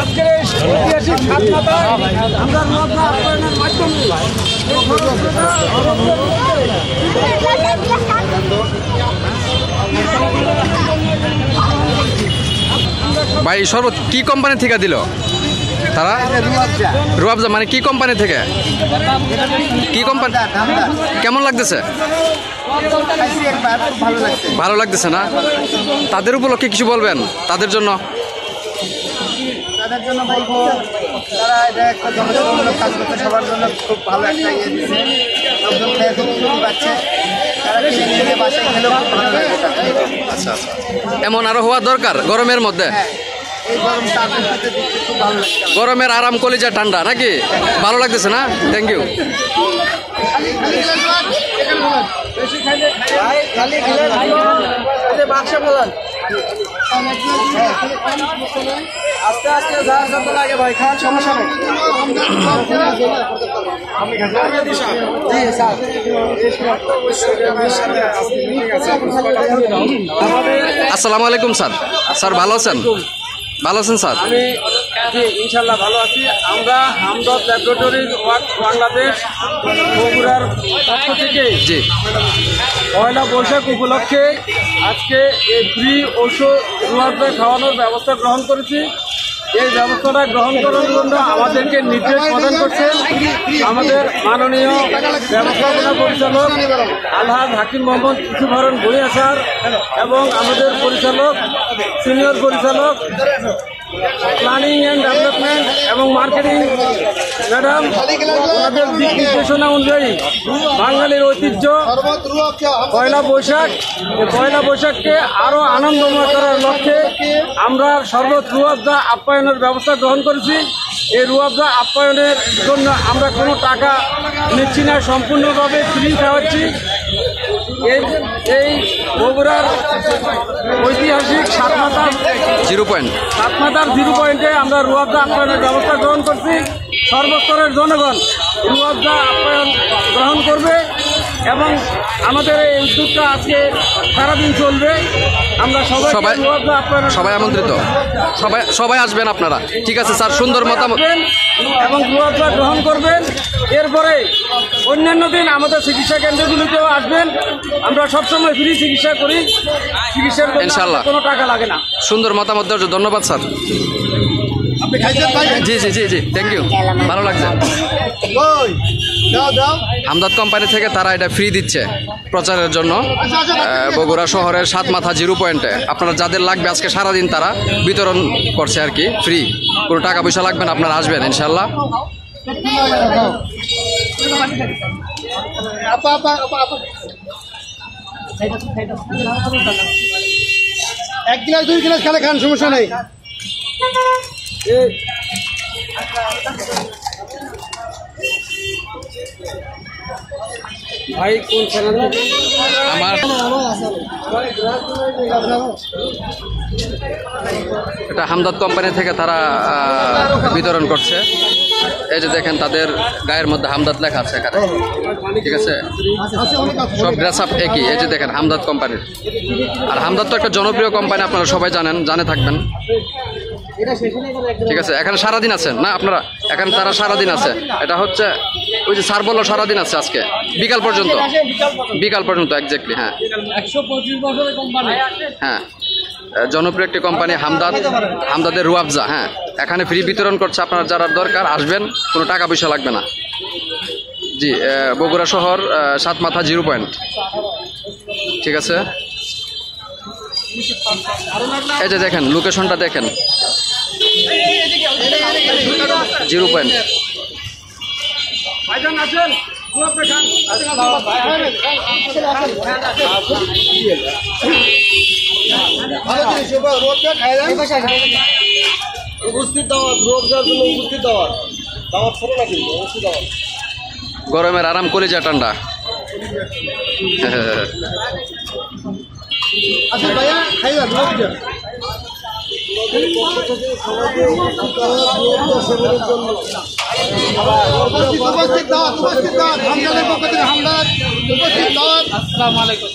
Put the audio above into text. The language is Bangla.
আজকের ঐতিহাসিক স্বাধীনতায় আমরা রুয়াবজা আপ্যায়নের মাধ্যমে ভাই শরবত কি কোম্পানি থেকে দিল তারা? রুয়াবজা মানে কি কোম্পানি থেকে? কি কোম্পানি? কেমন লাগতেছে? ভালো লাগতেছে না? তাদের উপলক্ষে কিছু বলবেন তাদের জন্য? তাদের জন্য বলবো তারা এটা একটা জনসাধারণের কাজ করতে সবার জন্য খুব ভালো একটা ইয়ে দিচ্ছে। লোকজন খেয়ে খুব খুশি পাচ্ছে, তারা কিনে নিয়ে বাসায় খেলেও খুব ভালো লাগে। আচ্ছা, এমন আরো হওয়া দরকার গরমের মধ্যে। এই গরম তাপের সাথে দেখতে খুব ভালো লাগছে। গরমের আরাম কলিজা ঠান্ডা নাকি? ভালো লাগতেছে না? Thank you. আস্তে আস্তে যার যত লাগে ভাই খাওয়ার সমস্যা নেই। আসসালামু আলাইকুম স্যার। স্যার ভালো আছেন? ভালো আছেন স্যার? আমি ইনশাল্লাহ ভালো আছি। আমরা হামদর্দ ল্যাবরেটরিজ বাংলাদেশ বগুড়ার পক্ষ থেকে জি পয়লা বৈশাখ উপলক্ষে আজকে এই ফ্রি ওষুধ রুয়াবজা খাওয়ানোর ব্যবস্থা গ্রহণ করেছি। এই ব্যবস্থাটা গ্রহণ করার জন্য আমাদেরকে নির্দেশ প্রদান করছেন আমাদের মাননীয় ব্যবস্থাপনা পরিচালক আলহাজ হাকিম মোহাম্মদ ইসুফারুন ভূঁইয়া স্যার এবং আমাদের পরিচালক সিনিয়র পরিচালক প্ল্যানিং অ্যান্ড ডেভেলপমেন্ট এবং মার্কেটিং ম্যাডাম, ওনাদের দিক নির্দেশনা অনুযায়ী বাঙালির ঐতিহ্য পয়লা বৈশাখ, এই পয়লা বৈশাখকে আরও আনন্দময় করার লক্ষ্যে আমরা শরবত রুয়াবজা আপ্যায়নের ব্যবস্থা গ্রহণ করেছি। এই রুয়াবজা আপ্যায়নের জন্য আমরা কোনো টাকা নিচ্ছি না, সম্পূর্ণভাবে ফ্রি খাওয়াচ্ছি। এই বগুড়ার ঐতিহাসিক সাতমাথার 0 পয়েন্টে আমরা রুয়াবজা আপ্যায়নের ব্যবস্থা গ্রহণ করছি। সর্বস্তরের জনগণ রুয়াবজা আপ্যায়ন গ্রহণ করবে এবং আমাদের এই উদ্যোগটা আজকে সারাদিন চলবে। আমরা সবাই আমন্ত্রিত, সবাই আসবেন আপনারা। ঠিক আছে স্যার, সুন্দর মতামত এবং রুয়াবজা গ্রহণ করবেন। এরপরে অন্যান্য দিন আমাদের চিকিৎসা কেন্দ্রগুলিতেও আসবেন। আমরা সবসময় ফ্রি চিকিৎসা করি, চিকিৎসার জন্য ইনশাআল্লাহ কোনো টাকা লাগে না। সুন্দর মতামত দেওয়ার জন্য ধন্যবাদ স্যার। জি জি জি জি থ্যাংক ইউ, ভালো লাগছে। হামদর্দ কোম্পানি থেকে তারা এটা ফ্রি দিচ্ছে প্রচারের জন্য বগুড়া শহরের সাতমাথা 0 পয়েন্টে। আপনারা যাদের লাগবে আজকে সারাদিন তারা বিতরণ করছে আর কি, ফ্রি, কোনো টাকা পয়সা লাগবে না। আপনারা আসবেন ইনশাল্লাহ। এক গ্লাস 2 গ্লাস খেলে খান, সমস্যা নেই। ভাই কোন চ্যানেল? আমার এটা হামদর্দ কোম্পানি থেকে তারা বিতরণ করছে। এই যে দেখেন তাদের গায়ের মধ্যে হামদর্দ লেখা আছে এখানে, ঠিক আছে? সব ড্রেস আপ একই। এই যে দেখেন হামদর্দ কোম্পানির। আর হামদর্দ তো একটা জনপ্রিয় কোম্পানি, আপনারা সবাই জানে থাকবেন, ঠিক আছে? এখানে সারাদিন আছেন না আপনারা? এখানে তারা সারাদিন আছে। এটা হচ্ছে ওই যে স্যার বললো সারাদিন আছে আজকে বিকাল পর্যন্ত এক্স্যাক্টলি। হ্যাঁ 125 বছরের কোম্পানি। হ্যাঁ, জনপ্রিয় একটি কোম্পানি হামদর্দের রুয়াবজা। হ্যাঁ, এখানে ফ্রি বিতরণ করছে। আপনার যারা দরকার আসবেন, কোনো টাকা পয়সা লাগবে না। জি, বগুড়া শহর সাতমাথা 0 পয়েন্ট, ঠিক আছে? এই যে দেখেন লোকেশনটা দেখেন, 0 পয়েন্ট। গরমের আরাম কলিজা ঠান্ডা। আচ্ছা ভাইয়া খাই এই পক্ষ থেকে সবাইকে সেবনের জন্য উপস্থিত দাওয়াত হামদাদের পক্ষ থেকে হামদাদ উপস্থিত দাওয়াত। আসসালামু আলাইকুম।